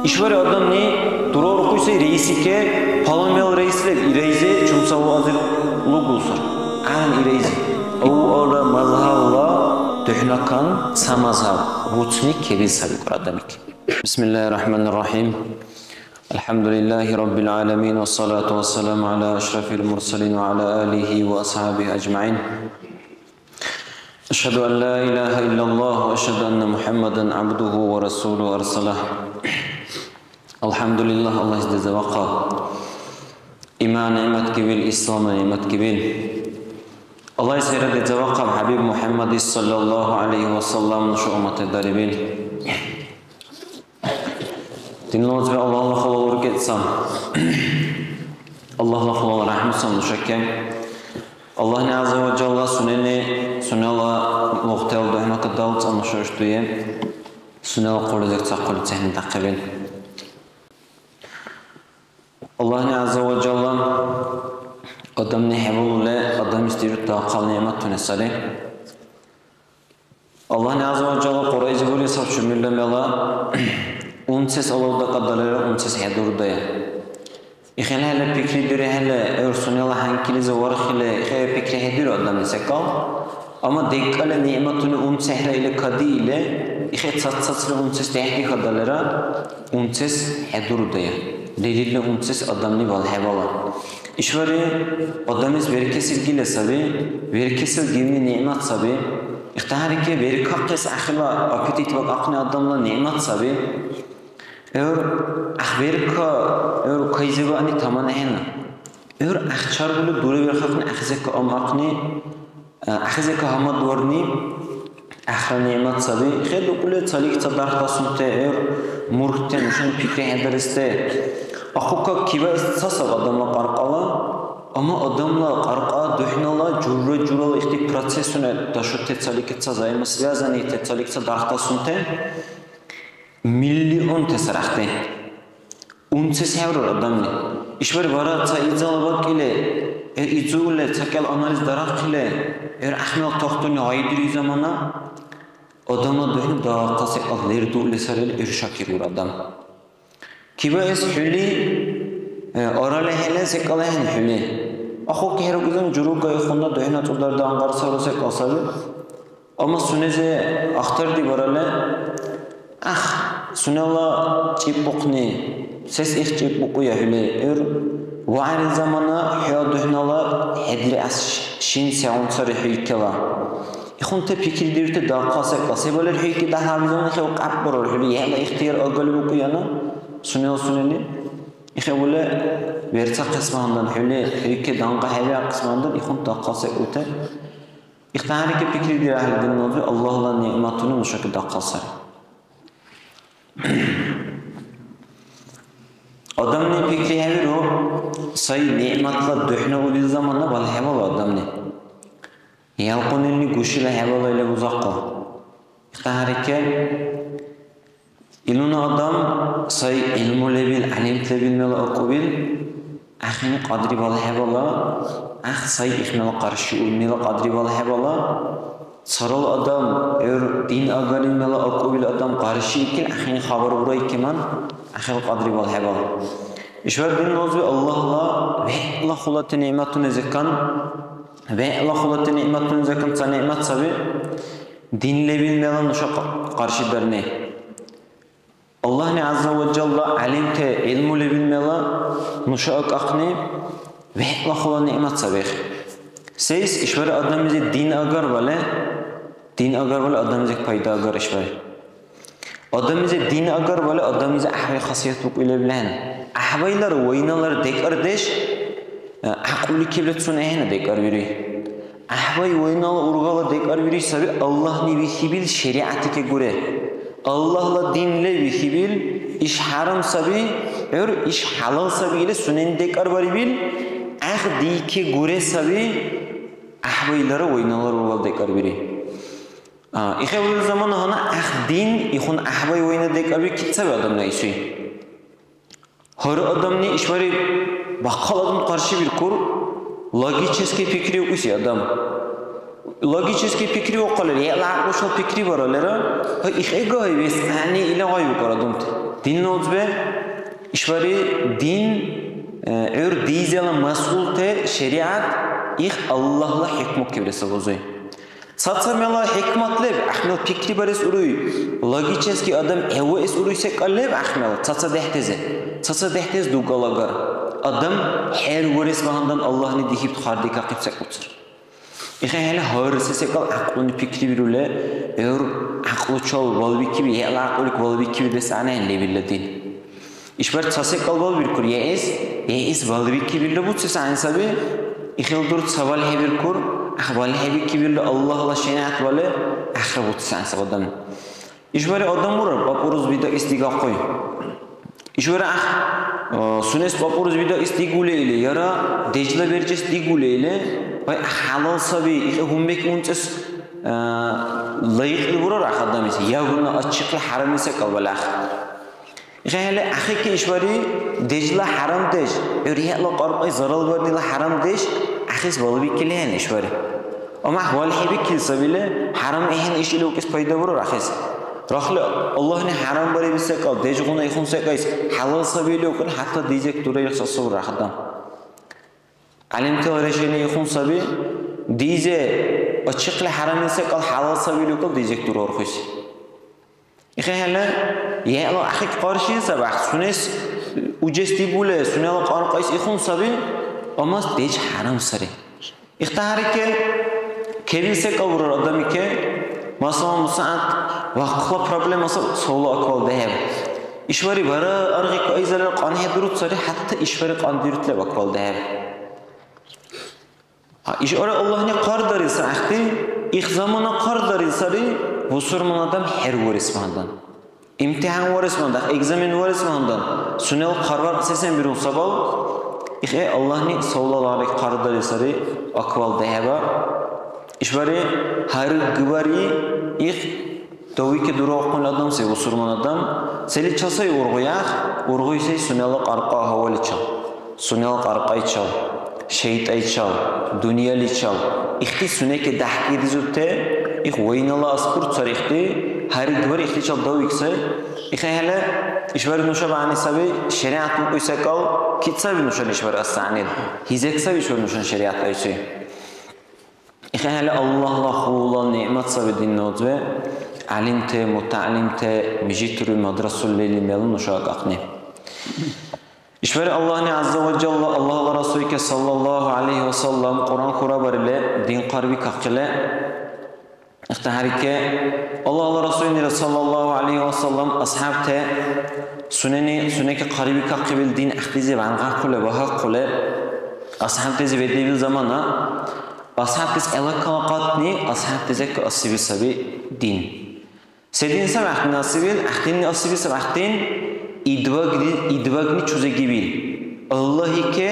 İşvari adam ne? Durur kuysa reisike palamel reisler ireyze çumsavu azir lugulsur. An ireyze. O ora mazhalla tuhnakan samazhav. Rutsnik kebil sabik adamik. Bismillahirrahmanirrahim. Elhamdülillahi Rabbil alemin ve salatu ve selamu ala eşrafil mursalin ve ala alihi ve ashabihi ecma'in. Eşhedü en la ilahe illallah ve eşhedü enne Muhammeden abduhu ve resuluhu ersalah. Elhamdülillah Allah izde vaka. İman nimet gibil, İslam nimet gibil. Allah seyrede cevakam Habib Muhammed sallallahu aleyhi ve sellem şu ümmete daribil. Dinlediğiniz ve Allah'a kulu etsem. Allah'a kulu rahmetsem düşekken. Allah ne azze ve celle sunela muhtel dehna kadalt anlaşıştığı. Sunela kuracak çakılı tehni takbil. Allah ne azze ve celle adam ne hebule adam istiyor da kal nimet tunesale. Allah ne azze ve celle koruyucu böyle sapşumille mela. Unses Allah'da kadarları unses hedurdaya. İxel hele pikri dire hele örsunela hankilize varxile xe pikri hedur adam sekal. Ama dekkale nimetini unsehre ile kadi ile İxe çat-çatsıra unses tehdi kadarlara unses hedurdaya. Delille unses adamni val hevala. İşvari adamız verkesil gile sabi, verkesil gilni nimet sabi. İhtiharike verikakkes akhila apetit vak akne adamla nimet sabi. Ör ahverka ör kayzebani tamana hena. Ör ahchar bulu dure verkhakne ahzeka amakne ahzeka hamad warni ahra nimet sabi. Khelu kule talik tadarta sunte ör murhten uşun pikre hederiste. Akhuka kiva sasa adamla qarqala ama adamla qarqa duhnala jurra ихти процессуне дашуте цаликца заимо связани те цаликца дахтасунте миллион тесрахте унце севро адамни ишвар вара цаизалва киле изуле цакел анализ дарахиле ахмел тохтуни айдри замана adamla duhnu daqase allerdu lesarel irshakir adam kiva es huli orale hele sekalahen huli akho kehro guzun juru gay khunda duhna tudarda angar sarose qasabi ama suneze akhtar di barale sunala çipokni ses ich çipoku ya huli var zamana hiya duhnala hedri as shin seonsari hilkala İxunte fikir dirte daqase qasebalar hiki da hamzon xe qabboror huli yala ikhtiyar agalu kuyana suneni İxevule versa qismandan huli hiki danqa hava qismandan ixun daqase öte İxtarike fikir dir ahlidin nozu Allah'la nimetini bu şekilde daqasar adam ne fikri havir o say nimetla duhna ul zamanla bal heval adam ne Yalqonilni go'shila hevala ile uzaqqa. İxtarike iluna adam say ilmu lebil alim lebil mela aqbil axini qadri bal hevala say ixmela qarshi ulmela qadri bal hevala saral adam din agalin mela aqbil adam qarshi ikin axini xabar uray keman axil qadri bal hevala İşvar din nozu Allah'la ve Allah xulat nimetini zekan ve Allah xulatı nimetini zakımsa nimet sabi dinle bilmeyen uşa karşı berne. Allah ne azza ve celle alimte ilmu le bilmeyen uşa akne ve Allah xulatı nimet sabi. Seyiz işvari adamıza din agar vale adamıza payda agar işvari. Adamıza din agar vale adamıza ahve khasiyet buk ile bilen. Ahvaylar oynalar dekar deş Akuli kiblet suna ehne dekar biri. Ahvay oynala urgala dekar biri sabi Allah ni bihibil şeriatike göre. Allah'la dinle bihibil iş haram sabi iş halal sabi ile sunen dekar bari bil dike göre sabi ahvaylara oynalar urgala dekar biri. İxevul zaman hana din ihun ahvay oyna dekar biri kit sabi adamla işi. Her adam ne iş bari Bakkal adam karşı bir kur, logический fikri yok ise adam. Logический fikri o'qalar, yaqlar o'shal fikri boralari, ich egoy ves ani ila goy qoradumti. Din nozbe ishvari din ur dizela mas'ulte shariat ich Allah'la hikmet kibresi bozuy. Satsamela hikmatleb ahmel fikri baris uruy. Logический adam evo es uruyse qaleb ahmel satsa dehteze. Satsa dehtez dugalagar. Adam her varis vahandan Allah'ni dihib khardika qipsak utsur. İxen hele hırsı sekal aklını fikri birule ör aklı çol valbiki bir yela aklık valbiki bir desane enle billedin. İşber çasekal val bir kur yeis valbiki birle bu çesan sabi İxel dur saval he bir kur ahval he bir kibirle Allah'la şenat vale ahre bu çesan sabadam. İşber adam vurur papuruz vida istiga koy. İşber sunes papuruz vida istigule ile yara Dejla verces digule ile halal sabi humbek unces layıklı vurur adam ise ya bunu açıklı haram ise kalbalah. İşte ahiki işvari Dejla haram dej. Öriyetla qarqay zaral verdiği haram dej. Ahis balı bikleyen işvari. Ama ahval hebik kilse bile haram ehen işiyle o kez payda vurur ahis. Rahli Allah'ın haram bari bilse kal. Dej guna ikhunse kays. Halal sabi ile okun hatta diyecek durayı yoksa vurur ahadam. Alimte öğrencine yakın sabi diye açıkla haram ise kal halal sabi yok diyecek durur hoş. İkhale ya Allah akik karşı sabah sunes ujesti bule sunela qarqays yakın sabi ama dej haram sari. İhtarike kebilse kavurur adam ki mesela musaat vaqtla problem olsa solu akol dev. İşvari bara argı ayzalar qanhe durut sari hatta işvari qandirutle akol dev. İş ora Allah'ın qardar ise ahdi ilk zamana qardar isari bu sorman adam her varismandan imtihan varismandan egzamin varismandan sunel qarvar sesen bir sabal ihe Allah'ın savlaları qardar isari akval dehaba işvari har gıvari ilk Taviki duru oqun adam se bu sorman adam seli çasay urguysa sunel qarqa havali çal sunel qarqay çal şeytay çal, dünyali çal. İhti süneke dahki dizütte, ih vaynala aspur çarıhti, her gvar ihti çal davikse. İhale işver nuşa bani sabi şeriat mı koysa kal, kitsa bir nuşa işver as-sanid. Hizeksa bir şur nuşan şeriat ayçı. İhale Allah'la xula nimet sabi dinlodve, alimte, muta'alimte, mijitru madrasul leyli melun nuşa qaqni. İşveri Allah'ın azze ve celle Allah ve Resulü sallallahu aleyhi ve sellem Kur'an kurabar ile din qarbi kaqile İhtiharike Allah ve Resulü sallallahu aleyhi ve sellem ashabte sunneki qarbi qaqibil din ihtizi ve anqa kule ve haqqule ashabtezi vedebil zamana ashabtez elakaqatni ashabtezek asibi sabi din sedin sabahtin asibil ahtin asibi sabahtin idvagni çöze gibi. Allah'ı ke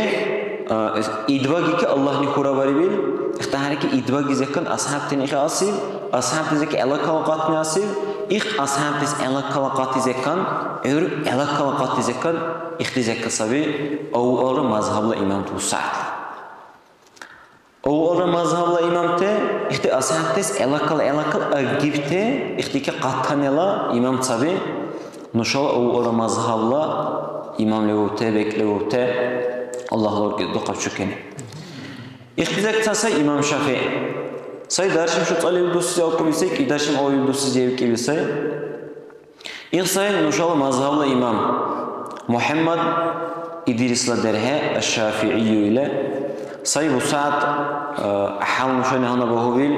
idvagi ke Allah'ni kurabari bil. İhtihar ki idvagi zekan ashab teni asil, ashab tezek elakavaqatni asil. İlk ashab tez elakavaqati zekan, elakavaqati zekan ihtizek sabi. Oğlu mazhabla imam tuğsat. Oğlu mazhabla imam te, ihti ashab tez elakal agibte, ihti ke qattanela imam sabi. Nuşala oğlu mazhabla imam levute, beklevute Allah'la dokap çökeni. İhtizak tasa imam Şafii. Say dersim şu tali yulduzsuz okubilsek, dersim o yulduzsuz yevki bilsek. İlk say nuşala mazhabla imam Muhammed İdris'la derhe Şafii'yü ile say bu saat ahal nuşani hana bahubil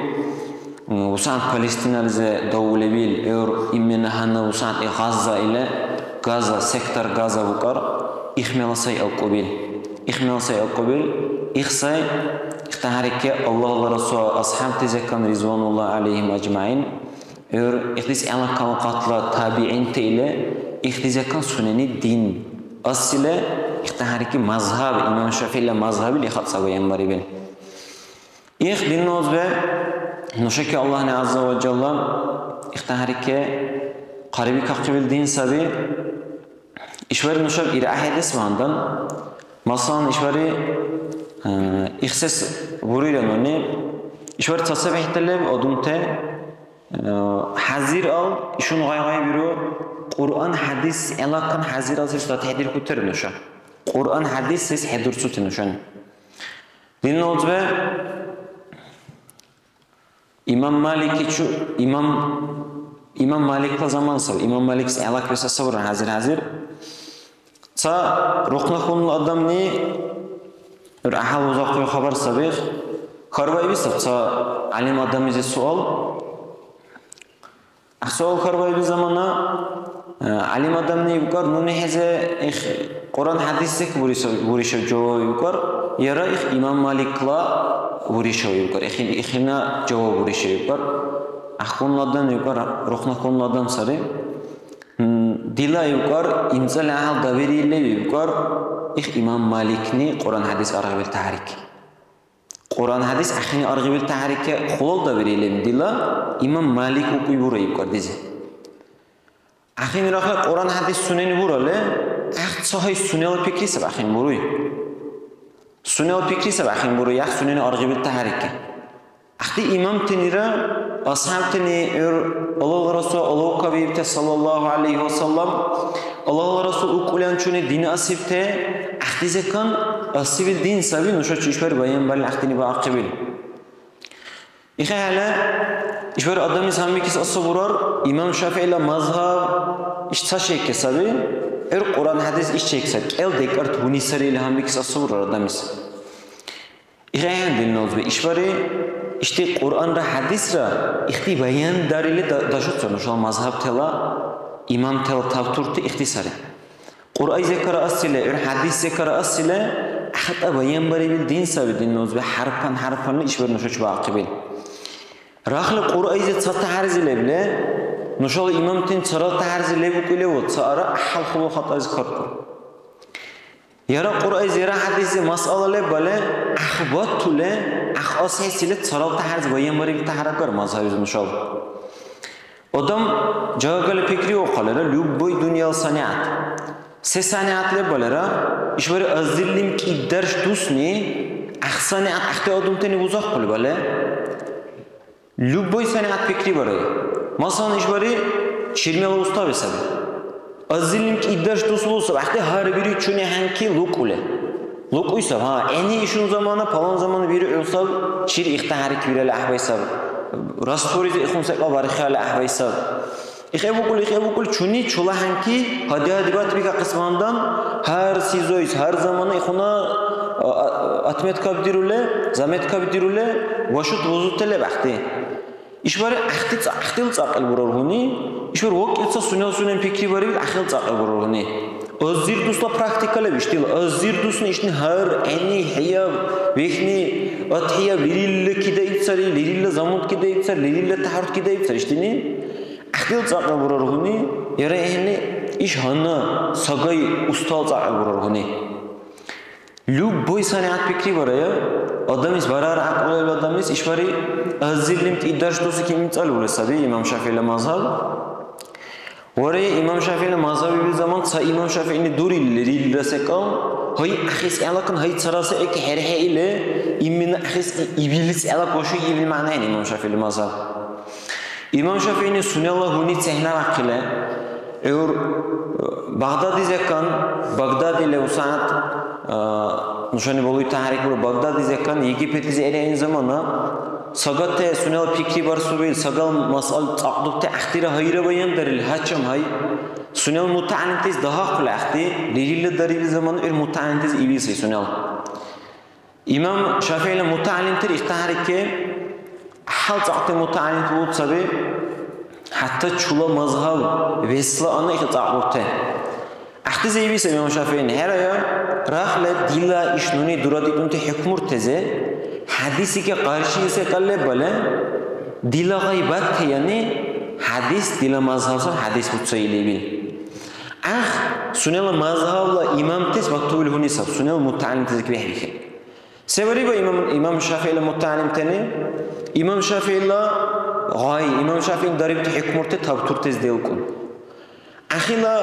bu saat Palestinalize davule bil imena hana bu saat Gazza ile Gaza sektor Gaza bukar ihmela say al-qabil ihmela say al-qabil ihsay ihtaharike Allah ve Resulü ashab tezekkan rizvanullah aleyhim ecmaîn ihdis ala kalqatla tabi'in ile ihtizakkan suneni din asile ihtaharike mazhab İmam Şafii ile mazhabi li khat sawayan maribin ih din nozbe nuşaki Allah ne azza ve celle ihtaharike qaribi qaqibil din sabi işvari nuşab irahe desmandan masalan işvari ihses vuruyla noni İşvar tasavvuf ehtelib odumte hazir al işun gay biro Kur'an hadis elakan hazir al siz da tehdir kuterin uşa. Kur'an hadis siz hedur sutin uşan. Dinle oldu İmam Malik şu İmam Malik da zaman sav. İmam Malik elak vesa savur hazir. Sa rukna khunul adam ni bir ahal uzak bir haber sabih. Karvay bisab sa alim adam izi sual. Sual karvay bir zamana alim adam ni yukar nuni heze Kur'an hadisek vurishav javob yukar. Yara İmam Malikla vurishav yukar. İkhina javob vurishav yukar. Akhunlardan yukar, ruhna khunlardan sarı. Dila yukar, imzal ahal daviriyle yukar. İmam Malikni Kur'an hadis argıbil tahrik. Kur'an hadis akhini argıbil tahrike khulal daviriyle dila İmam Malik okuy vura yukar dizi. Akhini rakla Kur'an hadis suneni vuralı. Akht sahih sunel fikri sab akhin vuruy. Sunel fikri sab akhin vuruy. Akht suneni argıbil tahrike. Akhti imam tenira ashab teni Allah Resul Allah kabirte sallallahu aleyhi ve sellem Allah Resul ukulan çune dini asibte akhti zekan asibil din sabi nuşa çişver bayan bal akhtini ba aqibil. İxala işver adamı samikis asburar İmam Şafii ile mazhab iştaşek sabi Kur'an hadis işçeksek el dekart hunisari ile hamikis asburar adamız. İxayan dinnoz işvari İşte Kur'an'da hadisra ihti bayan darili daşutsun. Şu an mazhab tela, imam tela tavturti ihtisari. Kur'an zekara asile, hadis zekara asile, hatta bayan baribil din sabi dinnoz ve harfanlı işver nuşuç baqibil. Rahli Kur'an zet sata harzile bile, nuşal imam tin çaral taharzile bukule vod, saara ahal khulu khata zkarkur. Yara Kur'an zera hadisi mas'alale bale ahbat tule ahas hesiyle çaral taharz bayan bari bir taharakar mazhabimiz nuşal. Adam jagalı fikri oqalara lubboy dünyal saniyat. Se saniyatle balera işvari azillim ki derş dusni ahsaniyat ahte adumteni uzak kul bale lubboy saniyat fikri baray. Masalan işvari şirmel usta vesabi. Azillim ki derş dusul olsa ahte her biri çune hanki lukule. Luk uysab ha eni işun zamanı falan zamanı biri uysab şir ihtaharik birele ahbaysab. Rastorize ikhunsekla barikhala ahbaysab. İxebukul çuni çula hanki hadibat bika kısmandan her sizois her zamanı ikhuna atmet kabdirule zamet kabdirule vaşut vuzutele bahti. İşbari ahtil tsaqil burarhuni işbar vokitsa sunen fikri bari ahtil tsaqil burarhuni. Azir dusla praktikale biştil. Azir dusni işni her eni hiyav vehni athiya lirille kidaytsari lirille zamut kidaytsari lirille taharut kidaytsari iştini ahtil tsaqil burarhuni yara ehni iş hana sagay ustal tsaqil burarhuni. Lubboy saniyat fikri baraya adamiz barar aql adamiz işbari azirlim iddash dosi ki imtsal ulasabi İmam Şafii ile mazhab. Oraya İmam Şafii'nin mazhabi bir zaman sa İmam Şafii'nin durilleri rasekal hay ahis alakın hay sarası ek herhe ile immin ahis iblis alak boşu ibn mana yani İmam Şafii'nin mazhab. İmam Şafii'nin sunallah huni sehna akile Bağdadi zekan Bağdadi ile usanat nuşani boluy tahrik bu Bağdadi zekan Yegipetiz eleyin zamanı Sagate sunal fikri bar subil sagal masal taqdukte ahtira hayra bayan daril haçam hay sunal mutaanitiz daha kul ahti lirille daril zamanı mutaanitiz ibisi sunal İmam Şafii ile mutaalimtir ihtaharike hal taqte mutaanit bu sabi hatta çula mazhab vesla ana ihtaqdukte ahti zeyibisi İmam Şafii'nin her aya rahla dilla işnuni duradikünte hükmur teze hadisi ke qarshi ise kalle bale dila gaybat yani hadis dila mazhabsa hadis mutsayili bil sunel mazhabla imam tes maktubul hunisab sunel mutaalim tezki behbike severi ba imam Şafii ile mutaalim tani imam Şafii ile gay imam Şafii'nin daribti hükmurte tabtur tez delkun akhila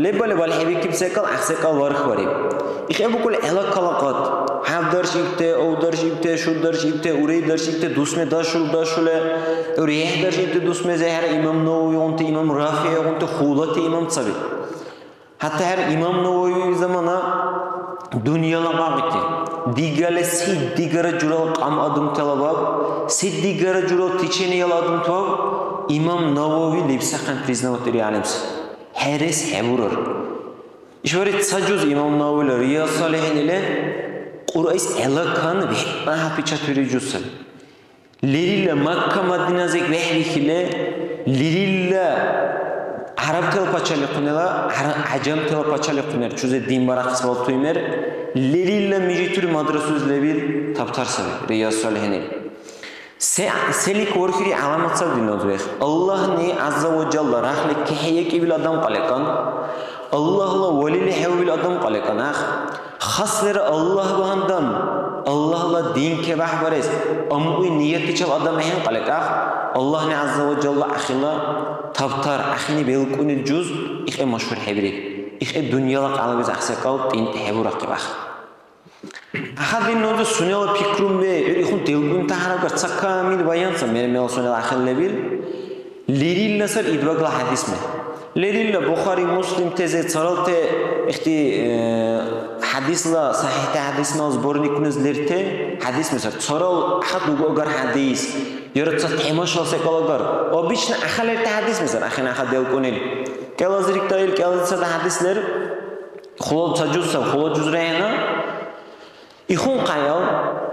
lebale bal hebikib sekal ahsekal varikh varib İxebukul elak kalaqat av darsh ibte, o darsh ibte, şu darsh ibte, urey darsh ibte, dusme dashule, urey darsh ibte dusme zahar İmam Navavi onte İmam Rafi onte Hulat İmam Sabi. Hatta her İmam Navavi zamana dünyala bağıttı. Digale siddigara jural qam adım talabab, siddigara jural tiçeni yal adım talab, İmam Navavi lepsaqan priznavateri alemsi. Heres heburur. İşvaret sacuz İmam Navavi Riyaz Salihin ile Qur'ais elakan ve daha piçat vericusal. Lirilla Makka Madina zek vehlikile lirilla Arab tel paçalı kunela, Acem tel paçalı kuner. Çöze din barak kısmal tuymer. Lirilla mijitür madrasuz lebil taptar sabi. Riyaz Salihin ile. Selik orkiri alamat sabi dinlozbek. Allah ne azza ve calla rahli kehiyek ibil adam qalekan. Allah'la velili hevbil adam qalekan. Xasları Allah bahandan. Allah'la din kebah bares. Amuy niyeti çal adam ehin qalek. Allah ne azza ve calla akhila taptar. Akhini belkunil cüz. İhe maşhur hebri. İhe dünyalak alabiz aksakal din hebura kebah. Ahadin nodu sunela pikrum ve ihun telgun taharakar sakamil bayansa mermel sunela akhille bil. Lirilla sar idvagla hadis mi? Lirilla Bukhari Muslim teze tsaralte ihti hadisla sahihte hadisna zbornikuniz lirte hadis mesela tsaral ahad ugogar hadis yaratsa temash alsak alagar obichna akhalerte hadis mesela akhina ahad delkunil kelazrik tail kelazsa hadisler khulod tajussa khulod juzrayna ihun qayal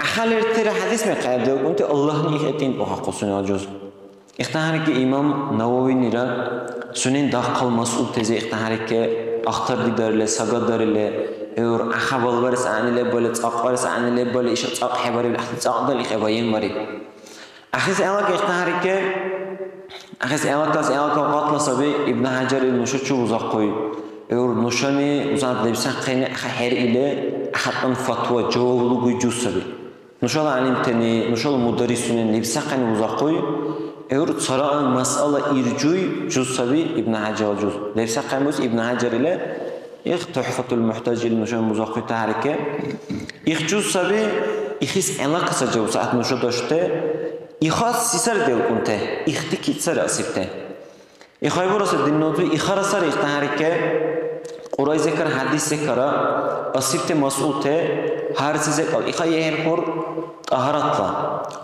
akhalerte hadis mi qayal delkunte Allah'ın ihtin oha qosuna juz İhtiharike İmam Navavi nira sünen dağqal mas'ul teze ihtiharike axtar didarle sagadarle eur axabal varis anile böyle tsaq varis anile böyle işe tsaq hebari bil ahti tsaqdal ikhabayin mari axis alak ihtiharike axis alakas qatla sabi İbn Hacer el-Nuşuçu uzaq qoy eur nuşani uzaq lebsan qayni her ile ahatan fatwa cevabulu gücüs sabi nuşal alim teni nuşal mudarrisünen lebsan qayni uzaq qoy eur sara'an mas'ala ircuy cüz sabi İbn Hacer cüz lebsan qaymus İbn Hacer ile Tuhfatul Muhtaj il-Nuşan muzaqi tahrike İxcüz sabi İxis alakasa cevab saat nuşa doşte İxas sisar del kunte İxti kitsar asipte İxay burası dinnodu İxarasar ihtahrike Quray zekar hadis zekara asipte mas'ulte har size kal İxay yeher hor taharatla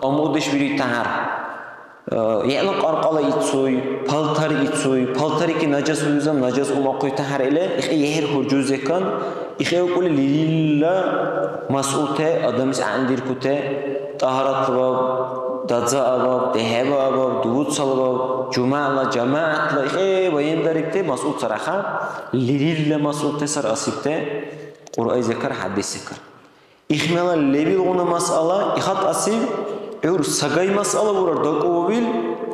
amudish biri tahar Ya'laq arqala itsoy, paltar itsoy, paltariki najas uyuzam najas umaqoy tahar ile yeher hurjuz ekan ixe qul lilla mas'ute adamis andir kute taharat bab dadza bab deheba bab duud salbab juma'la jama'atla ixe bayin darikte mas'ud saraha lilla mas'ute sar asibte Qur'ay zekar hadis zekar İxmela lebil ona mas'ala ixat asib eur sagay mas'ala burar doqobil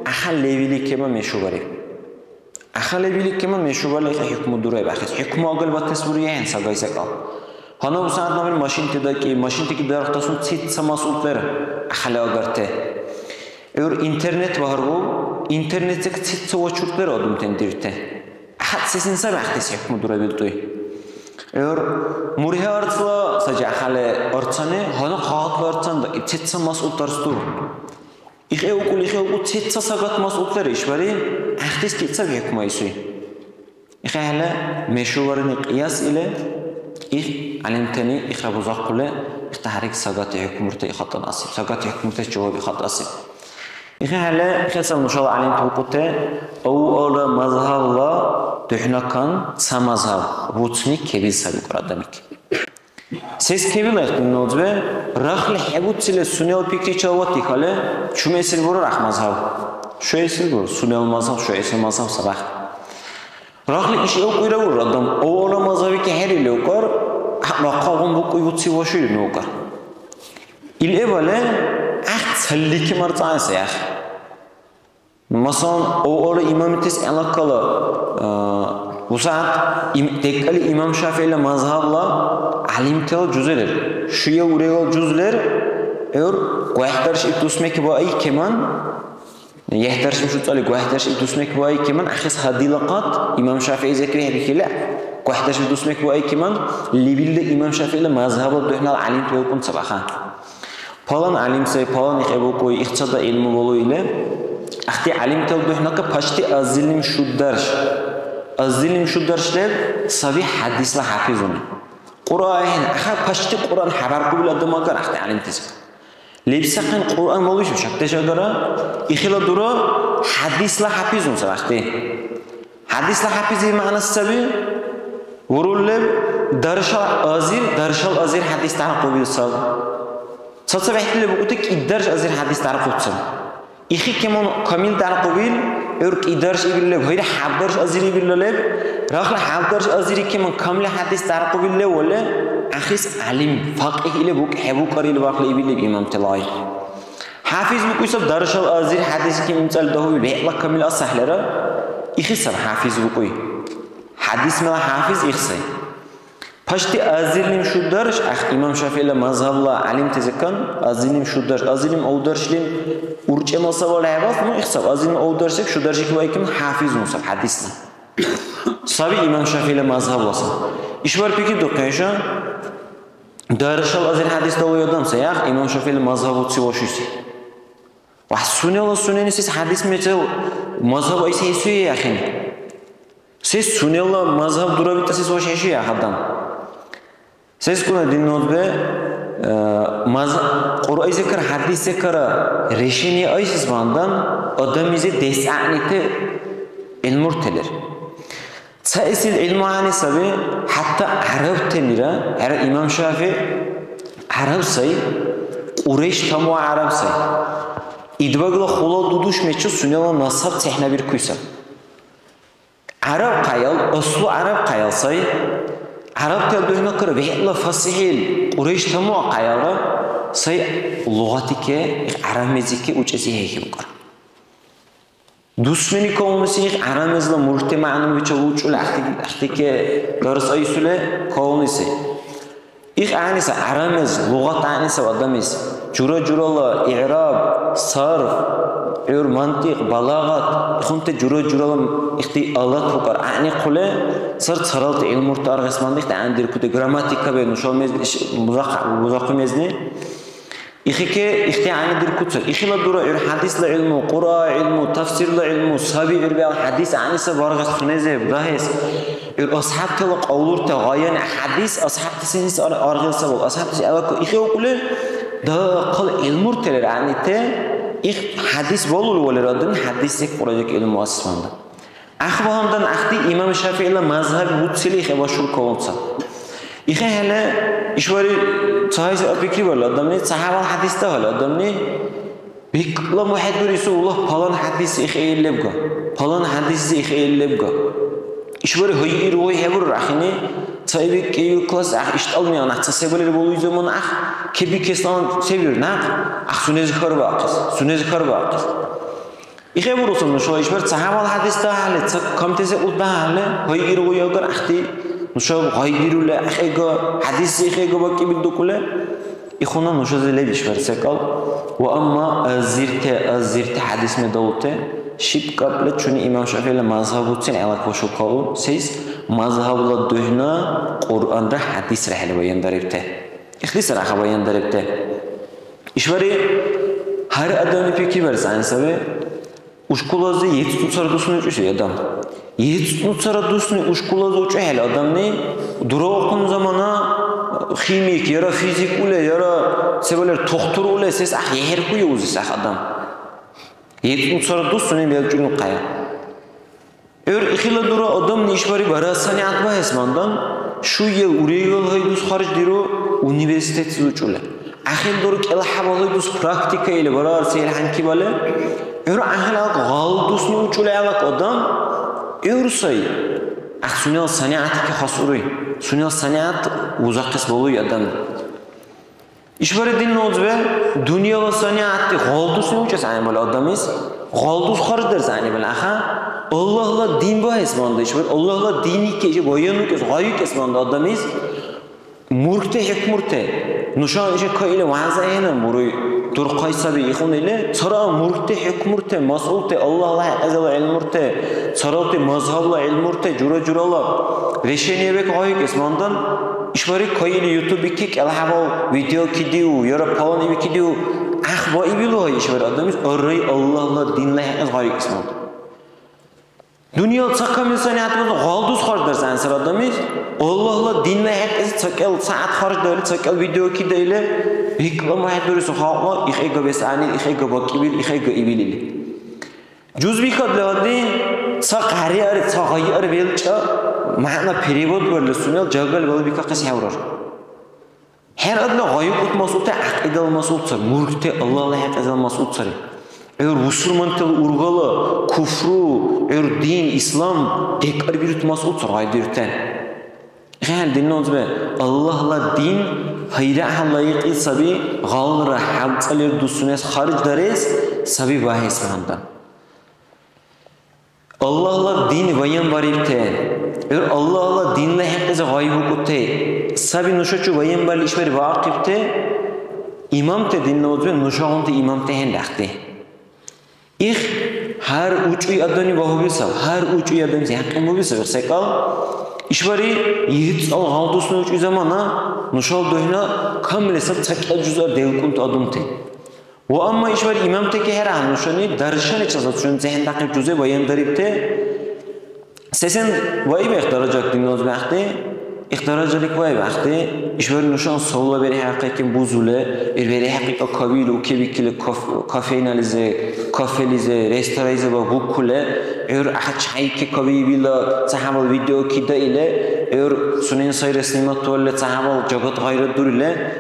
ahal levili kema meshubari ahal levili kema meshubali hukmu duray baxis hukmu agal va tasburiyan sagay sakal hana bu saat nabil mashintaki darxtasun tsit mas'ullar ahal agarte eur internet var bu internetdeki tsit sochurtlar odum tendirte ahad sesin sa baxis hukmu duray biltoy eur murhe artsla saja ahale artsane hana qaatlar artsanda tsit mas'ullar stur İxe okul tsetsa sagat mas'ullar işbari ahtis ketsa hukmaysuy İxe hala meşhuvarını qiyas ile İx alimtani ixe buzaq qule tahrik sagat hukmurta ixatan asib sagat hukmurta cevab ixat asib İxe hala xesal nuşal alim tuqute o ola mazhabla duhnakan sa mazhab vutsnik kebil sabi qradamik Ses kebil aytdın nozbe rahli hebutsile sunel pikri çalvat dikale şu mesil vurur ah mazhab şu esil vurur sunel mazhab şu esil mazhab sabah rahli iş yok uyra vurur adam o ola mazhabi ki her ile okar vaqağın bu kuyvutsi vaşuydu ne okar il evale ahd salliki marta'ysa ya Masalan o ola imamites alakalı bu saat tekkali İmam Şafii ile mazhabla alimtel cüzeler. Şuya ureyol cüzler eur qoyaqtar işit usmek bu ay keman يحترشم شو تقولي واحترش دوسمك بواي كمان أخص هذه لقات إمام شافعي ذكره بكلا واحترش دوسمك بواي كمان اللي بيل إمام شافعي لما مذهب ده إحنا العلم تقولكم صباحا فلان علم سي فلان يخبو كوي اقتصاد علم ولو إله أختي علم تقول ده إحنا كبشتي أزلم شو درش أزلم شو درش له صبي حديث لا حافظون قرآن أخا بشتي قرآن حبر قبل أدم أكر أختي علم تسك لبسقن قرآن مولوش بشكل تجارة إخلا درا حديث لا حافظون سبختي حديث لا حافظ معنى السبب ورول لب درش الأزير حديث تعرف قبل الصلاة صار بحكي لي بقولك الدرج أزير حديث تعرف قبل إخي كمان كامل تعرف قبل يورك الدرج يقول لب هيدا حدرج أزير يقول لب راخل حدرج أزير كمان كامل حديث تعرف قبل له ولا أخيس علم فقه إلى بوك حبو قريل باقي يبي إمام تلاي حافظ بوك يسب درش الأزير حديث كم مثال ده هو بيحلق كامل أصح لرا يخسر حافظ بوكي حديث ملا حافظ يخسر پشتی ازیلیم شو درش امام شافعی مذهب لا علم تذکن ازیلیم شو درش ازیلیم او درشلیم ورچه مصاب ولا عباس ما يخسر ازیلیم او درشک شو درشی که وایکم حافظ مصاب حدیث صابی امام شافعی مذهب واسه ایشوار پیکی دو قیشا درشل ازیل حدیث دو یادم سیاق امام شافعی مذهب وچی واشیسی و سنی نیست حدیث میتل مذهب ایسی ایسوی اخین سیس سنی الله مذهب درابیت سیس واشیشی اخدام سیس کنه دین نوزبه مذهب قرآن ذکر حدیث ذکر رشینی ایسیز باندن آدمیزی دستعنیت علمورتلر سایسیل علمانی سبی حتی عرب تمیره عرب امام شافعی عرب سای قریش تمو عرب سای ایدباغلا خولا دودوش میچو سنیلا نصاب تحنا bir kuysa عرب قایل اصلو عرب قایل سای عرب تل دهنا کره بهلا فصیحل قریش تمو قایلا سای لغتی که عربیزی که اوچسی هیچی بکره دوستمنی کامونسی عربیزلا مرتب معنی بیچاره چول اختی که درس ایسوله کامونسی ایک عنیس عربیز لغت عنیس و آدمیز جورا لا اعراب صرف اور منطق بلاغت خونت جورا لا اختی آلات بکار عنی قله سر سرالت علم مرتار قسمانده اختی عندیر کده گراماتیکا به نشال مزاق مزنی إخي كه إختي عن دير كتر إخي لا دورا الحديث لا علم قراء علم تفسير لا علم صبي إربع الحديث عن سبارغ خنزة بجاهز الأصحاب كلا قولور تغاين حديث أصحاب تسنيس أرغل سبب أصحاب تسنيس أوك إخي وكله ده قل علم مرتلر عن إنت إخ حديث بولول ولا ردن حديثك قرآنك علم مؤسس منده أخبارهم دن أختي إمام الشافعي لا مذهب بوتسلي خباشول كونسا إخي هلا إشواري صحيح أبيكري ولا أدمني صحابة الحديث ده ولا أدمني بيك الله واحد بريسو الله فلان حديث إخي اللي بقى فلان حديث إخي اللي بقى إشواري هاي روي هبور رخني صاحبي كيو كلاس إشتغلني أنا حسابي اللي بقولي زمان كبي كسلان سبير نعم سنز خرباقس إخي بروسون مشوا إشوار صحابة الحديث ده هلا كم تسأل ده هلا هاي روي أقدر أختي نشاب غايرو لا أخيجا حديث أخيجا بقى بدو كله إخونا نشاز اللي بيشفر سكال وأما الزرت حديث مدوته شيب قبل شوني إمام شافعي لمذهب وتين على كوشو كون سيس مذهب للدهنا قرآن ده حديث رحلة بيان دربته إخلص رح بيان دربته إشواري هر أدمي فكري برسان سبب uşkulazı yedi tutsara dostunu uçuyor adam. Yedi tutsara dostunu uşkulazı uçuyor hele adam ne? Dura okun zamana kimik ya da fizik ule ya da sebeler doktor ule ses her kuyu uzun adam. Yedi tutsara dostunu bir cümle kaya. Eğer ikili dura adam ne iş var ibara sanat var esmandan şu yıl oraya yol haydus harç diro üniversitesi uçuyor. Ahir doğru kela havalı dus praktika ile barar seyir hangi bale. Eğer ahlak galdusunu uçulayak adam, eğer say, sunal sanat ki hasuri, sunal sanat uzak kısmı adam. İşbari din nozbe, dünya ve sanatı galdusunu uças yani böyle adamız, galdus xardır yani böyle aha. Allah'la din bu esmanda işbari, Allah'la dini ki, bayanı ki, gayı esmanda adamız, murte hikmurte, nuşan işe kayle vaazayına muruy. turqay sabi ikhun ile sara murte hukmurte mas'ulte Allah azza ilmurte sarate mazhabla ilmurte jura resheniye bek ayık ismandan işbari kayılı YouTube kik alhava video kidiu yara falan kidiu ahba ibilu işbari adamız array Allah'la dinle ayık ismandan dünya sakam insaniyatımızda galduz harç dersen sıra adamız Allah'la dinle herkesi çakal saat harç değil çakal video kidiyle reklama ediyoruz halkla ihega besani ihega bakibil ihega ibilili cüzbi kadladı sakariyer sakayır belça mana perevod görülsünel jagal bol bir kakası yavrar her adla gayb utmasutta aqida olmasutta mulkte Allah'la herkes olmasutta Musulman tel urgalı, kufru, din, İslam tekrar bir tutmasutta gaydırten. Gel dinliyoruz be. Allah'la din hayra layık isabi galra hamsalir dusunes harc dares sabi bahis mandan. Allah'la din bayan baripte. Allah'la dinle herkese gaybu kutte. Sabi nuşaçu bayan bal işver vaqipte. İmam te dinliyoruz be. Nuşağın te imam te hendakte. İh her uçuy adani bahubilsa, her uçuy adamız yakın bahubilsa sekal. İşbari yiğit al galdusunu uçuy zamana nuşal doyna kamilesat çakal cüzar devkunt adumte. O amma işbari imam teki her an nuşani darışan içasat şun zehindaki cüze bayan daripte. Sesen vay be ihtaracak dinliyoruz bekte. İhtaracılık vay bekte. İşbari nuşan soğula beri hakikin buzule, beri hakika kabil u kebikili kafeinalize, kafelize, restoraize ve bukule, çay ki kabibila sahabal video kida ile, sunen sayre snimat tolle sahabal jagat gayret dur ile,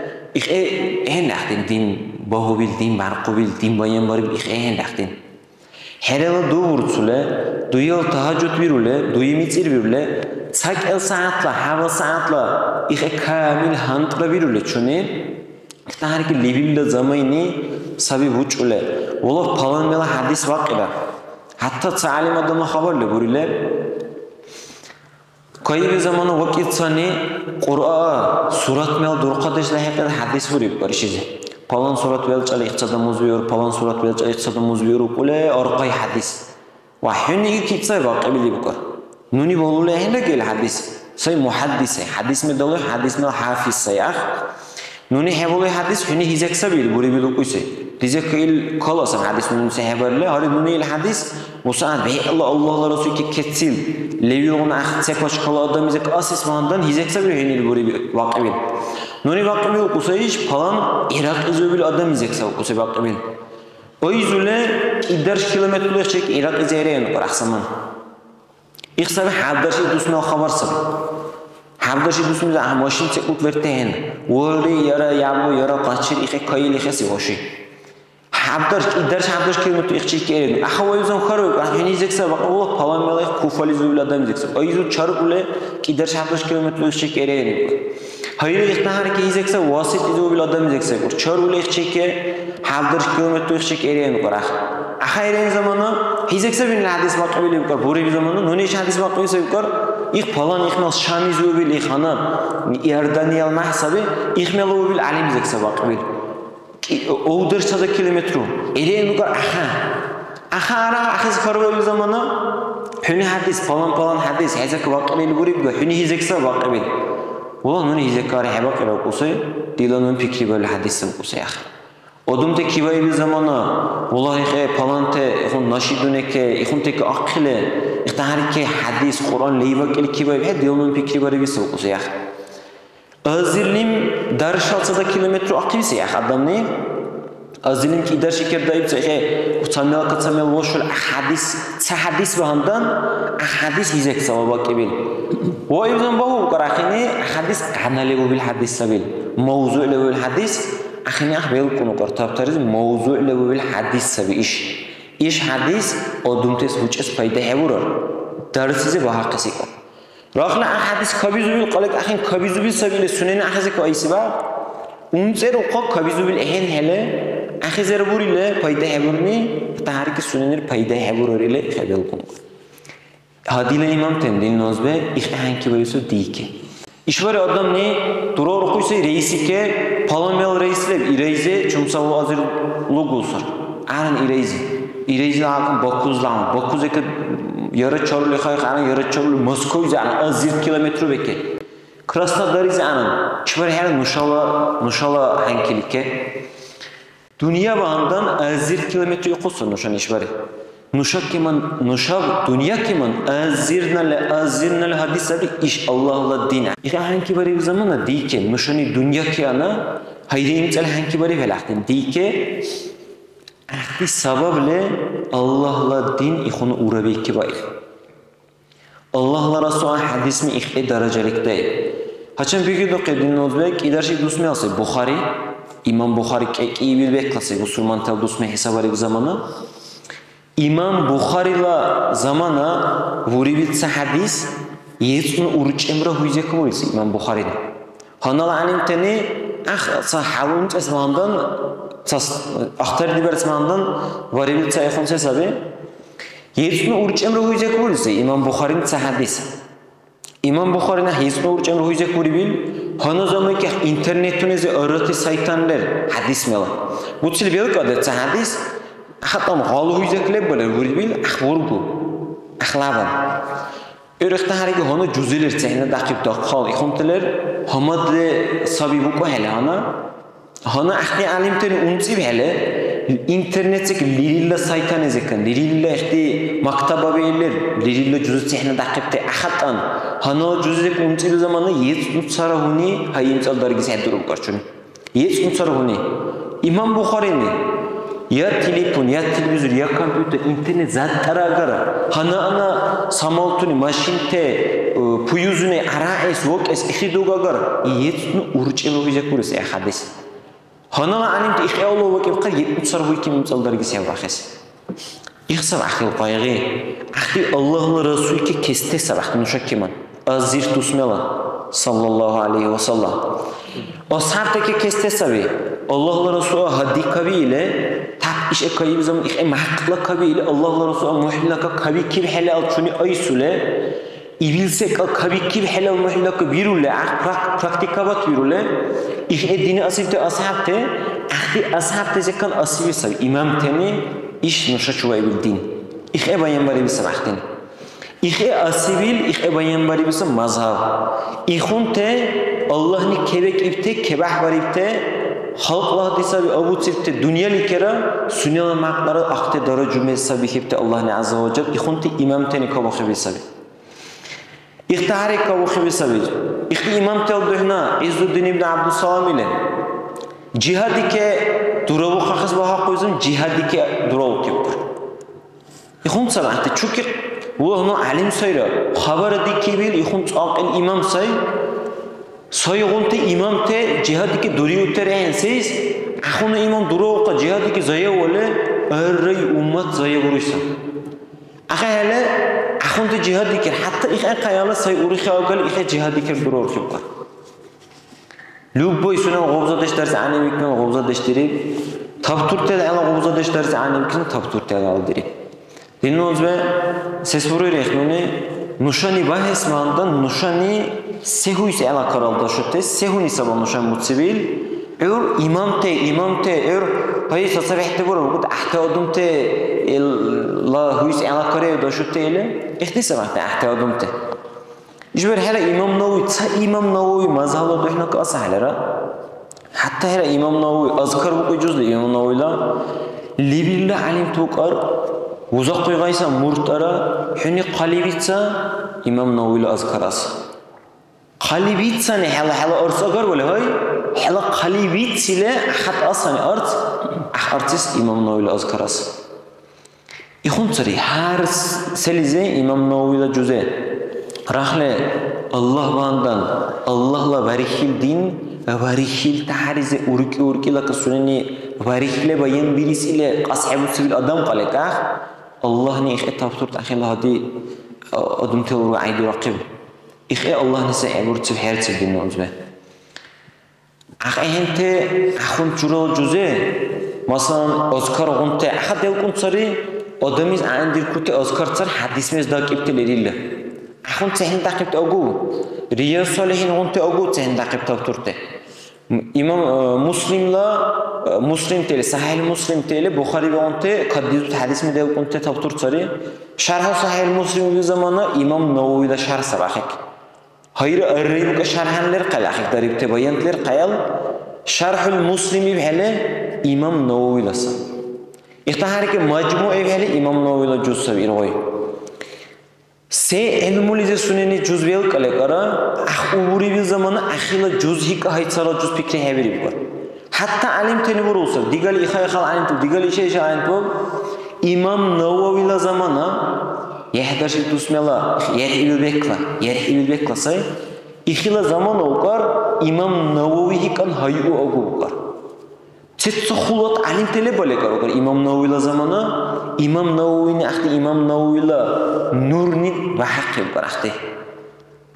en naktin din bahubil din barqubil din bayan barib en naktin. Herela doğurtsule, duyal tahajjud birule, duyimitzir birule, sak el saatla, hava saatla, kamil hantla birule çöne, tahar ki livilla zamayni sabi buçule. Ola palan mela hadis vakıla. Hatta ta'alim adamla haberle birule. Kayıbı zamanı vakit sani, Kur'a, surat mela durqadeşle hepten hadis vurup barışıcı. Palan surat velçali iqtisada muzbiyor, palan surat velçali iqtisada muzbiyor, ule arqay hadis. Vahyuni ki kitsay vaqi bili bukar. Nuni bolule hende gel hadis. Say muhaddise, hadis me dalı, hadis me hafiz sayah. Nuni hebolu hadis huni hizeksa bil, buri bilu kuyse. Dizek il kalasam hadis nuni se heberle, hari nuni il hadis, musaad bey Allah Resulü ki ketsil. Levi onu ahitsek baş kala adam izek as ismandan hizeksa bil huni buri vaqi bil. Nuni vaqi bil kusayış falan Irak izöbil adam izeksa kusay vaqi bil. O yüzüyle 2 kilometre çek Irak izeyreyen qaraqsaman. İqsabi habdashi dusna xabar sab. Habdashi dusmiz maşin çekut verten. Wori yara yamu yara qaçir ixe kayil ixesi hoşi. Habdash kilometre ixçi keren. Axwa yüzün xarab, ahini izeksa Allah palan melay Kufali izöbil adam izeksa. O yüzü çarık ule 2 kilometre ixçi keren. Hayır ihtihar ki izeksa vasit izöbil adam izeksa. Çar ule ixçi ke 2 kilometre ixçi keren qaraq. Ahayren zamanı hizekse bin hadis vakıbili bukar. Buri bir zamanı nuni iş hadis vakıbili bukar. İh falan ihmel Şami zöbil ihana Erdaniyal mahsabi ihmel zöbil alim zekse vakıbili. Oğdur çada kilometru. Ereyen bukar aha ara ahiz karıbili zamanı hüni hadis falan hadis hizek vakıbili buri bukar. Hüni hizekse vakıbili. Ulan nuni hizekari hebakira kusay dilanın fikri böyle hadisi kusay ahir. Odumte kivay bir zamanı, vallahi palante, ihun naşiduneke, ihun tek akile, ihtarike hadis, Kur'an, leybakil kivay, hep dilonun fikri bari bir sıvı kusayah. Azirlim darış alsa da kilometre akil sayah adam ne? Azirlim ki idar şeker dayıp sayah, utamel katamel voşul hadis bahandan, hadis hizek savabak ebil. O yüzden bahu karakini hadis kanale bil hadis sabil, mevzu ile bil hadis. Akhirnya bel kunu kortaptariz mevzu ile bil hadis sabi iş. İş hadis odumtes huçes payda hevurur. Darsize bahaqisi ko. Rakhla hadis kabizu bil qalak akhin kabizu bil sabil sunen ahzi ko aysiba. Unzer oqa kabizu bil ehen hele akhizer bur ile payda hevurni tahariki sunenir payda hevurur ile bel kunu. Hadile imam tendin nozbe ikhan ki bayusu dike. İşvari adam ne? Durur koysa reisi ke palamel reisler ireyze çumsavu azir logosur. Aran ireyze. İreyze hakkın bakuzlan. Bakuz eke yarı çarlı kayık aran yarı çarlı Moskova aran azir kilometre beke. Krasnodar aran. İşvari her nuşala hankelike. Dünya bağından azir kilometre yokusun nuşan işvari. Nuşab dünya kiman azirnal hadisleri iş Allah'la dine. İki hangi bari bir zamanda değil ki nuşani dünya kiyana hayreyin tel hangi bari velaktin değil ki ahdi sabable Allah'la din ihunu uğrabi ki bayır. Allah'la Resulü hadis mi ihli derecelikte. Haçan bir gün doqe din nozbek idarşi dusme alsa Bukhari İmam Bukhari iyi bir beklası bu Sulman tel dusme hesabari bir zamanı. İmam Bukhari'la zamana vuribitsa hadis yetsun uruç emre huyacak olursa İmam Bukhari'de. Hanal alim tani sahabun esmandan ahtar diber esmandan vuribitsa yakın sesabi yetsun uruç emre huyacak olursa İmam Bukhari'nin hadis. İmam Bukhari'ne yetsun uruç emre huyacak vuribil hanal zamanki internetünüzü öğreti saytanlar hadis mela. Bu tsil bir adet hadis hatta galı huyacaklar böyle vuribil ahvurgu ahlaban. Örüqte hariki honu cüzeler çehne daqib daqal ikhonteler hamad sabibu ko hele hana ahli alimteni unsib hele internetek lirilla saytan ezekan lirilla ihti maktaba beyler lirilla cüze çehne daqibte ahatan hana cüzek unsib zamanı yet sara huni hayimsal dargis durup qarchun yet sara huni İmam Bukhari'ni ya telefon, ya televizor, ya kompüter, internet zaten agara. Hana samaltuni, maşinte, puyuzune, araes, vokes, ihiduga agara. Yetunu uruçelu huyacak burası ya hadis. Hana alimte ihya Allah vakit kar yetunu sarvuy kim imsaldargi sevrahes. İhsab ahil qayğı. Ahil Allah'la Resulü ki keste sabah nuşak kiman. Azir tusmela sallallahu aleyhi ve sellem. Ashabtaki keste sabi. Allah'la Resulü haddi kabiyle işe kayıp zaman işe mahkla kabiyle Allah'la Resulü muhillaka kabi gibi helal şunu aysule ibilsek kabi gibi helal muhillaka birule praktikabat birule işe dini asibte ashabte ahdi ashabte zekan asibi sabi imam teni iş nuşa çuvay bil din işe bayan bari bisam ahdin işe asibil işe bayan bari bisam mazhab ihunte Allah'ni kebek ipte kebah bari ipte halkla hadisa bir abu çifte dünya likera sünnela makları akte dara cümle sabi hipte Allah azza ve celle ihunti imam teni kavuxi bisabi ihtihari kavuxi bisabi ihti imam tel duhna İzzuddin ibn Abdüssalam ile cihadike duravu xaxız baha qoyzun cihadike duravu kipur ihun sabahte çünkü bu onu alim sayra xabar diki bil ihun aqil imam say soyğunte imamte cihadiki duriyoter ensiz ahunu imam duroqa cihadiki zaya wala array ummat zaya vuruysa axa hele ahunte cihadiki hatta ixa qayala say urixi agal ixa cihadiki duror kibqa lubboy sunan gobza dersi anemikni gobza deştiri tabturte ala gobza dersi anemikni tabturte ala diri dinozbe ses vuruyor ehmeni nuşani bahesmandan nuşani sehuyse ala karalda şute sehuni sabah nuşan mutsebil imamte hayır sabahte bura bu ahta odumte la huyus ala karaya da şute ile ihtisabate ahta odumte icber hala imam Nawawi mazhabla duhna ka asahlara hatta hala imam Nawawi azkar bu cüzde imam Nawawi'la libilla alim tuqar uzaq qo'ygaysa murtara huni qalibitsa imam Nawawi azkarası qalibitsa ne hala orsagar wala hay hala qalibits ile hat asani artist imam Nawawi azkarası ihuntsari har selize imam Nawawi cüze rahle Allah bandan Allah'la varihil din varihil tahrize urki la kasunni varihle bayan birisiyle ashabu sivil adam qalekah Allah ni ikhe tabtur takhil hadi adum tawru aidu raqib ikhe Allah nisa aburt her tibin uzbe akhente akhun churo juze masalan Oscar gunte ahad yalqunsari odamiz andir kuti Oscar tsar hadismez daqibtelerille akhun sehin daqibte ogu Riyaz Solihin onte ogut sen daqib tavturte. İmam Muslim teli, Sahih Muslim teli, Bukhari ve onte kaddizut hadis mi dev onte tavturtsari. Şarh Sahih Muslim bir zamana İmam Nawawi da şarh sabahik. Hayır arayıp şarhanlar qalaqik daribte bayantlar qayal. Şarhul Muslimi hele İmam Nawawi lasa. İhtihar ki majmu evheli İmam Nawawi la cüz sabir oy. Se ilmulize suneni cüz vel qalaqara uburi bir zamana akhila cüz hik haytsala cüz fikri hebiri var. Hatta alim teni vur olsa digal ikhaykhal alim digal işe alim bu İmam Nawawi la zamana yehdaşi tusmela yerhil bekla say ikhila zaman okar İmam Nawawi hikan hayu okar. Çet xulat alim tele balekar okar İmam Nawawi la zamana İmam Nawawi ni ahdi İmam Nawawi la nurni ve haqqi okar ahdi.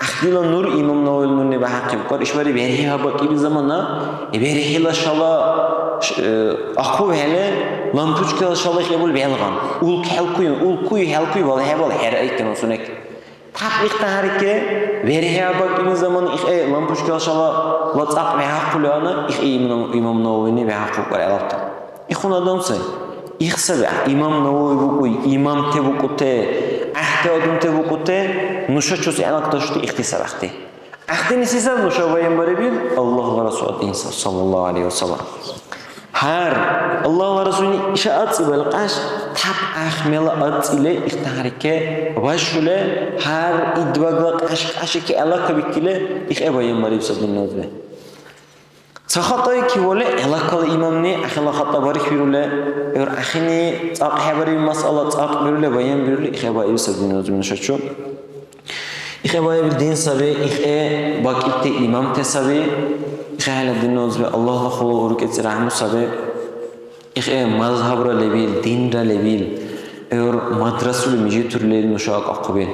Ahdi la nur İmam Nawawi nurni ve haqqi okar. İşbari veriha baki bir zamana veriha şala akhu hele lampuçka şala hebul belgan. Ul halkuy val hebal her ayken osunek. Taplik taharike veriha baki bir zaman lampuçka şala WhatsApp ve haqqulana İmam Nawawi ve haqqu okar alapta. İxunadan say. İxsabe İmam Nawawi bukuy İmam te bukute ahte odum te bukute nuşa çöz alaktaştı ihtisabahti. Ahte nisisa nuşa bayan barabil Allah ve Resulü insan sallallahu aleyhi ve sellem. Her Allah ve Resulü işaat belqaş tap ahmela at ile ihtiharike başule her idvagla aşki alaka bikile bayan barabil sallallahu aleyhi ve sellem. Sahatay ki vole alakalı imam ne ahla hatta barik birule er ahini taq habari masala taq birule bayan birule bayi sabdin özümün şaço bayi bir din sabi bakitte imam tesabi hala din özbe Allah'la xulu uruk etsi rahmu sabi mazhabra lebil dinra lebil er madrasul miji türleri nuşaq aqbil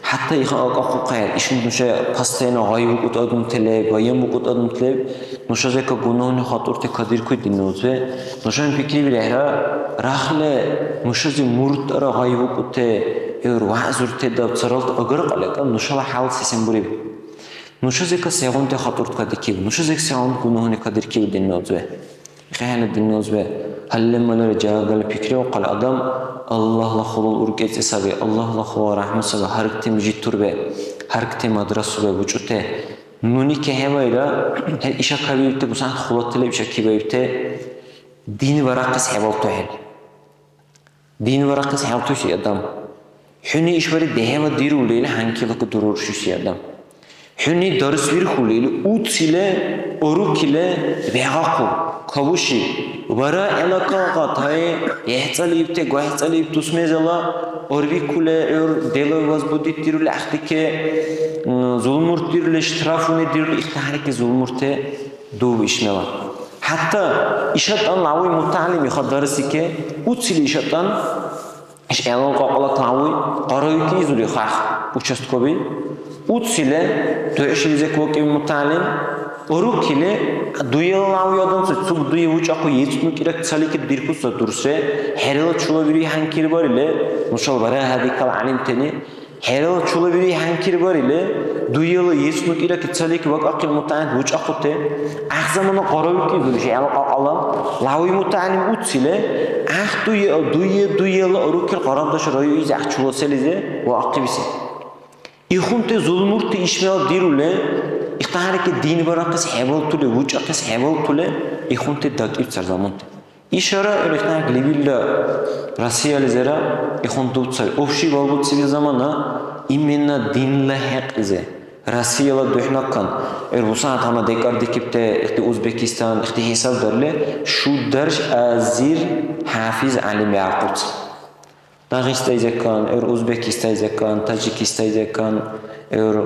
hatta aqaq qayar işin nuşa pastayna gayb qutadun tele bayan qutadun tele nuşa ka gunohni khatur te kadir koy dinozve nuşan fikri bilahra rahle nuşa murtara gayb qute er wa'zur te da saralt agar qalaka nuşa hal sesen buri nuşa ka segon te khatur kadiki nuşa segon gunohni kadir ki dinozve khayal dinozve hallemler jagal fikri o qal adam Allah'la xulul urget esabi Allah'la xulul rahmet sabi harkte mujid turbe harkte madrasu ve vücute nuni ke hemayla her işa kabirte bu san xulat tele işa kibirte din varaqas hebal tohel din varaqas hebal tohel adam huni işbari deheva dirulele hankilak durur şu adam huni ders bir xulele utsile orukile vehaqu kavuşi vara elaka qatay yehtalibte gohtalib tusmezala orvikule delo vazbudit dirule ahtike zulmurt dirule ştrafune dirule ihtiharike zulmurte dov işmela hatta işatan lavi mutalim yxadarsike utsili işatan iş elaka qala tawi qarayki izuli xah uchastkobi utsile to'shilizek voqi mutalim orukile duyulanıyordan sonra çok duyu uçakı yetişmek gerek salike dirkusa dursa herhalde çolabiri hankir var ile muşal bara hadikal alim teni herhalde çolabiri hankir var ile duyulu yetişmek gerek salike vak akıl mutayin uçakı te ah zamanı qarayık gibi şey alan lavi mutayin utsile ah duyulu orukil qarabdaş rayu iz ah çolaselize ve akibisi İxunte zulmurte işmel dirule İhtiharike dini barakız hebal tule, vücakız hebal tule, İxunte dakip sar zaman. İşara öğretmen lebilla rasiyalizera İxunte utsar. Ofşi valbut sivil zamana imenna dinle hak ize. Rasiyala duhnakkan. Bu sanat hama dekar dikipte işte Uzbekistan, işte hesap derle şu derş azir hafiz alim yaqut. Dağıstayacakkan, Uzbekistayacakkan, Tacikistayacakkan,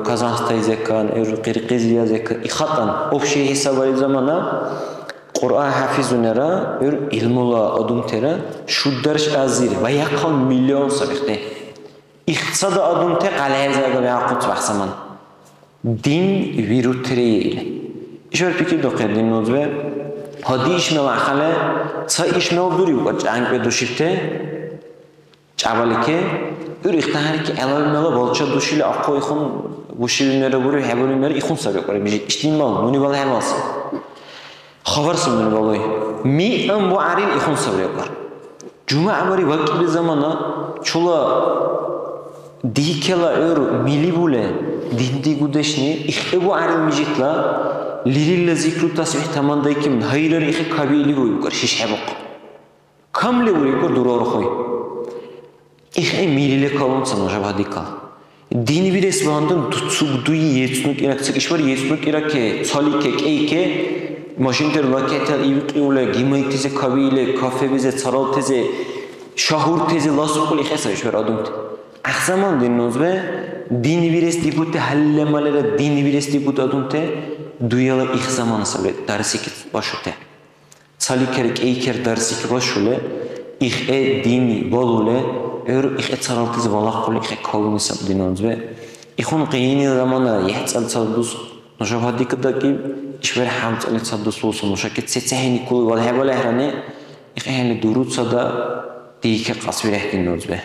Kazakistayacakkan, Kırgıziyacakkan, İxatan, ofşi hesabı zamana Kur'an hafizunera, ilmula adum tera, şu derş azir ve yakal milyon sabıqte. İqtisada adum te qalayzaga yaqut bahsaman. Din virutreye ile. İşte fikir doktor dinozve. Hadi işmel akale, sa işmel duruyor. Ank ve duşifte. Çabalike, ihtiharike elavmela bolça duşile aqoyxun bu şivinlere vuruyor, hebelinlere ikon sabıyor. İşteyin bal, nuni bal hebalsın. Xabarsın nuni baloy. Mi am bu aril ikon sabıyorlar. Cuma abari vakti zamana çula dikela ör mili bule dindi gudeşni ihte bu aril mijitla lirilla zikru tasbih tamandaykim hayır ihte kabili vuruyor şiş hebok. Kamle vuruyor durur koy. İhte milile kalonsam acaba dikkat. Dini bir esmandan tutsuk duyu yetsunuk irak iş var yetsunuk irak salikek eyke maşinter vaketel ivqule gimaytize kabile kafe bize saral teze şahur teze lasukul ihesa iş var adımdı. Ahzaman dinnoz ve dini bir estibute hallemalere dini bir estibute adımte duyala ihzamanı sabret darsikit başute. Salikerek eyker darsikit başule ihte dini bolule ör ihte saral teze valak kule ihte kavuni sabdinnoz ve ihun qiyini zamana yehtsal sadus نشوفها كده إشبار حامت اللي تصدق صوص ومشاكل ستسهني كل ولا ولا هرني إخوان الدروس صدا ديك قصبي رحتي النوز به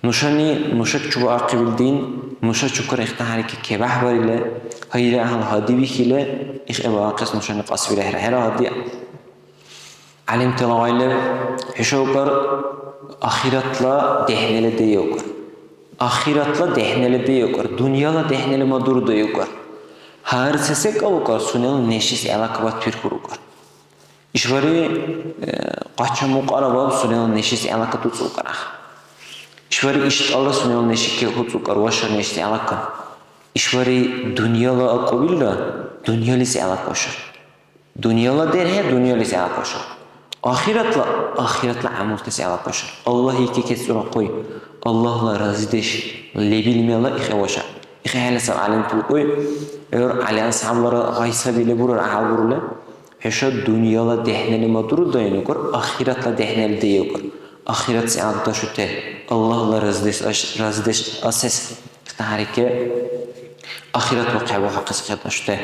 نشاني نشك شو عقب الدين نشك شكر اختهارك كبح بريلا هيدا أهل هادي بيخيلا إخ أباقس نشاني قصبي رحرة هلا هادي علمت العائلة حشوكر آخرت لا دهنة لديوكر آخرت لا دهنة لديوكر دنيا لا دهنة لمدور ديوكر Her sese kalukar sunel neşis alakabat bir kurukar. İşvari kaçamuk araba sunel neşis alakat uçukar. İşvari işt Allah sunel neşike uçukar vaşar neşis alakat. İşvari dünyala akobilla dünyalisi alakaşır. Dünyala derhe dünyalisi alakaşır. Ahiratla amultesi alakaşır. Allah iki kesura koy. Allah'la razıdeş lebilmeyala ihvaşar. إخواني سب علم تلقي أور على أصحابنا غيث بيله برر عبورله هشة الدنيا لا دهنا لما درود داين يكر آخرت لا دهنا لدي يكر آخرت سعادة تشوته الله لا رزدش أساس تحركه آخرت وقع وحق سقط تشوته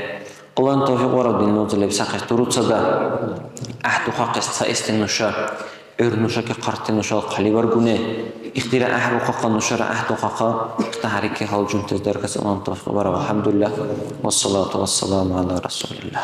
الله توفيق ورد النوزل بسقط درود صدا أحد حق استنشا ör nuşaki qartı nuşal qalibar gune ihtira ahru qaqa nuşara ahdu qaqa ikhtahariki hal juntez darkas on tawfiq bara alhamdulillah wassalatu wassalamu ala rasulillah